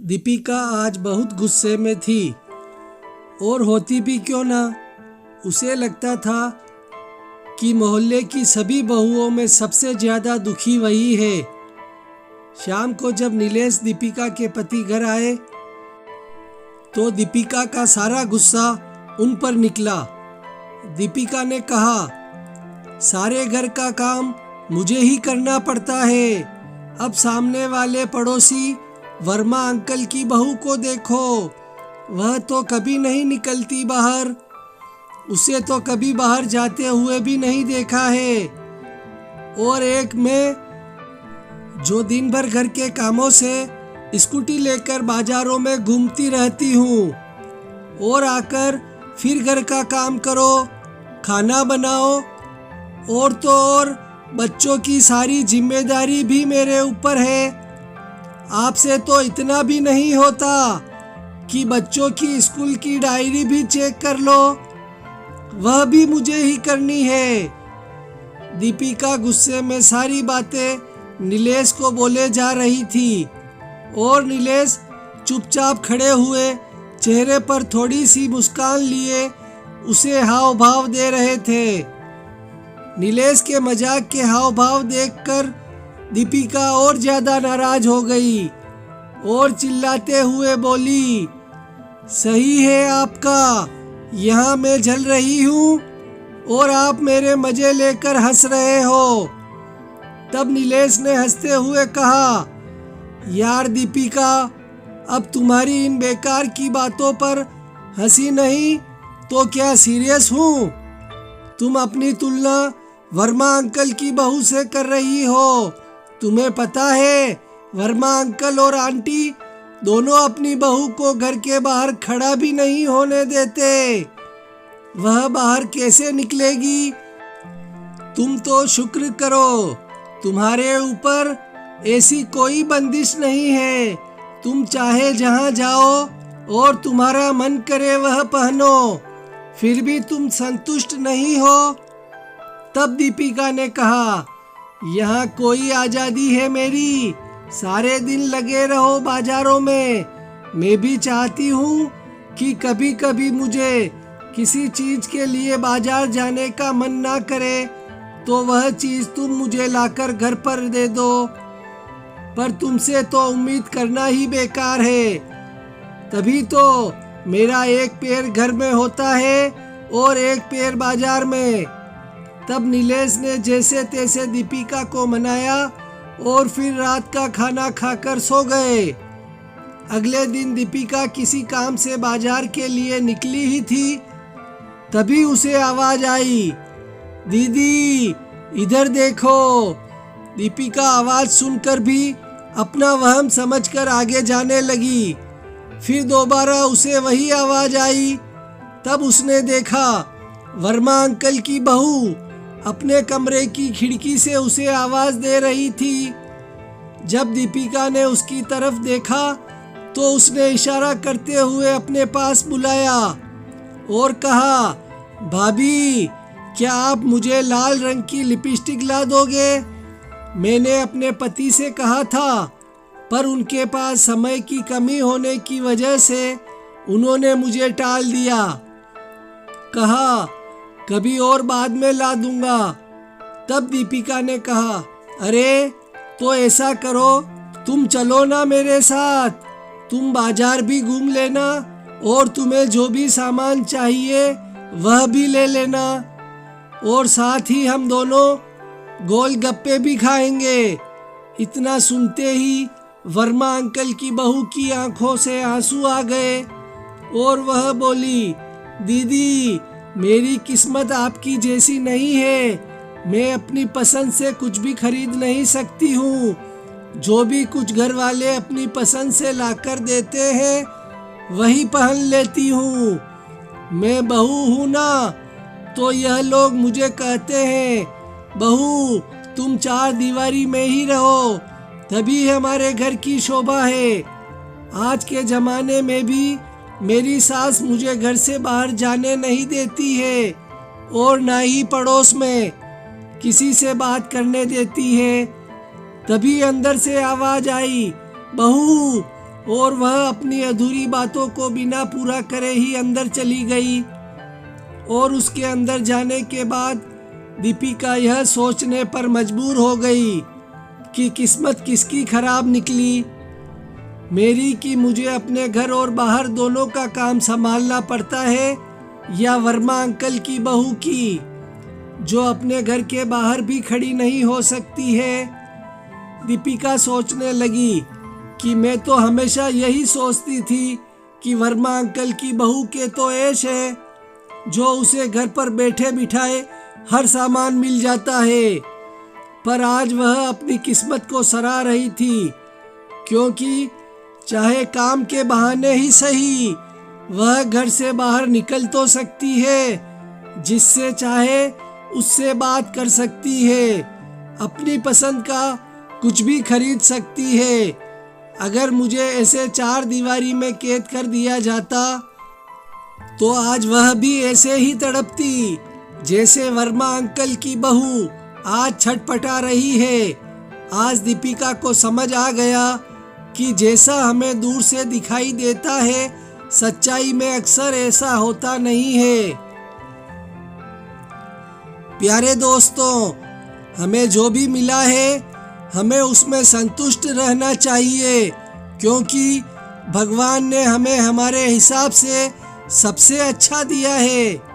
दीपिका आज बहुत गुस्से में थी और होती भी क्यों ना। उसे लगता था कि मोहल्ले की सभी बहुओं में सबसे ज़्यादा दुखी वही है। शाम को जब नीलेश दीपिका के पति घर आए तो दीपिका का सारा गुस्सा उन पर निकला। दीपिका ने कहा, सारे घर का काम मुझे ही करना पड़ता है। अब सामने वाले पड़ोसी वर्मा अंकल की बहू को देखो, वह तो कभी नहीं निकलती बाहर। उसे तो कभी बाहर जाते हुए भी नहीं देखा है। और एक मैं जो दिन भर घर के कामों से स्कूटी लेकर बाजारों में घूमती रहती हूँ और आकर फिर घर का काम करो, खाना बनाओ और तो और बच्चों की सारी जिम्मेदारी भी मेरे ऊपर है। आपसे तो इतना भी नहीं होता कि बच्चों की स्कूल की डायरी भी चेक कर लो, वह भी मुझे ही करनी है। दीपिका गुस्से में सारी बातें नीलेश को बोले जा रही थी और नीलेश चुपचाप खड़े हुए चेहरे पर थोड़ी सी मुस्कान लिए उसे हाव भाव दे रहे थे। नीलेश के मजाक के हाव भाव देखकर दीपिका और ज्यादा नाराज हो गई और चिल्लाते हुए बोली, सही है आपका, यहाँ मैं जल रही हूँ और आप मेरे मजे लेकर हंस रहे हो। तब नीलेश ने हंसते हुए कहा, यार दीपिका, अब तुम्हारी इन बेकार की बातों पर हंसी नहीं तो क्या सीरियस हूँ। तुम अपनी तुलना वर्मा अंकल की बहू से कर रही हो। तुम्हें पता है वर्मा अंकल और आंटी दोनों अपनी बहू को घर के बाहर खड़ा भी नहीं होने देते। वह बाहर कैसे निकलेगी। तुम तो शुक्र करो, तुम्हारे ऊपर ऐसी कोई बंदिश नहीं है। तुम चाहे जहां जाओ और तुम्हारा मन करे वह पहनो, फिर भी तुम संतुष्ट नहीं हो। तब दीपिका ने कहा, यहाँ कोई आज़ादी है मेरी, सारे दिन लगे रहो बाजारों में। मैं भी चाहती हूँ कि कभी कभी मुझे किसी चीज़ के लिए बाजार जाने का मन ना करे तो वह चीज़ तुम मुझे लाकर घर पर दे दो। पर तुमसे तो उम्मीद करना ही बेकार है। तभी तो मेरा एक पैर घर में होता है और एक पैर बाजार में। तब नीलेश ने जैसे तैसे दीपिका को मनाया और फिर रात का खाना खाकर सो गए। अगले दिन दीपिका किसी काम से बाजार के लिए निकली ही थी, तभी उसे आवाज आई, दीदी इधर देखो। दीपिका आवाज सुनकर भी अपना वहम समझकर आगे जाने लगी। फिर दोबारा उसे वही आवाज आई। तब उसने देखा वर्मा अंकल की बहू अपने कमरे की खिड़की से उसे आवाज दे रही थी। जब दीपिका ने उसकी तरफ देखा तो उसने इशारा करते हुए अपने पास बुलाया और कहा, भाभी क्या आप मुझे लाल रंग की लिपस्टिक ला दोगे। मैंने अपने पति से कहा था पर उनके पास समय की कमी होने की वजह से उन्होंने मुझे टाल दिया। कहा कभी और बाद में ला दूंगा। तब दीपिका ने कहा, अरे तो ऐसा करो, तुम चलो ना मेरे साथ। तुम बाजार भी घूम लेना और तुम्हें जो भी सामान चाहिए वह भी ले लेना और साथ ही हम दोनों गोलगप्पे भी खाएंगे। इतना सुनते ही वर्मा अंकल की बहू की आंखों से आंसू आ गए और वह बोली, दीदी मेरी किस्मत आपकी जैसी नहीं है। मैं अपनी पसंद से कुछ भी खरीद नहीं सकती हूँ। जो भी कुछ घर वाले अपनी पसंद से लाकर देते हैं वही पहन लेती हूँ। मैं बहू हूँ ना, तो यह लोग मुझे कहते हैं, बहू तुम चार दीवारी में ही रहो, तभी हमारे घर की शोभा है। आज के ज़माने में भी मेरी सास मुझे घर से बाहर जाने नहीं देती है और ना ही पड़ोस में किसी से बात करने देती है। तभी अंदर से आवाज आई, बहू और वह अपनी अधूरी बातों को बिना पूरा करे ही अंदर चली गई। और उसके अंदर जाने के बाद दीपिका यह सोचने पर मजबूर हो गई कि किस्मत किसकी खराब निकली, मेरी कि मुझे अपने घर और बाहर दोनों का काम संभालना पड़ता है, या वर्मा अंकल की बहू की, जो अपने घर के बाहर भी खड़ी नहीं हो सकती है। दीपिका सोचने लगी कि मैं तो हमेशा यही सोचती थी कि वर्मा अंकल की बहू के तो ऐश है, जो उसे घर पर बैठे बिठाए हर सामान मिल जाता है। पर आज वह अपनी किस्मत को सराह रही थी, क्योंकि चाहे काम के बहाने ही सही, वह घर से बाहर निकल तो सकती है, जिससे चाहे उससे बात कर सकती है, अपनी पसंद का कुछ भी खरीद सकती है। अगर मुझे ऐसे चार दीवारी में कैद कर दिया जाता तो आज वह भी ऐसे ही तड़पती जैसे वर्मा अंकल की बहू आज छटपटा रही है। आज दीपिका को समझ आ गया कि जैसा हमें दूर से दिखाई देता है, सच्चाई में अक्सर ऐसा होता नहीं है। प्यारे दोस्तों, हमें जो भी मिला है हमें उसमें संतुष्ट रहना चाहिए, क्योंकि भगवान ने हमें हमारे हिसाब से सबसे अच्छा दिया है।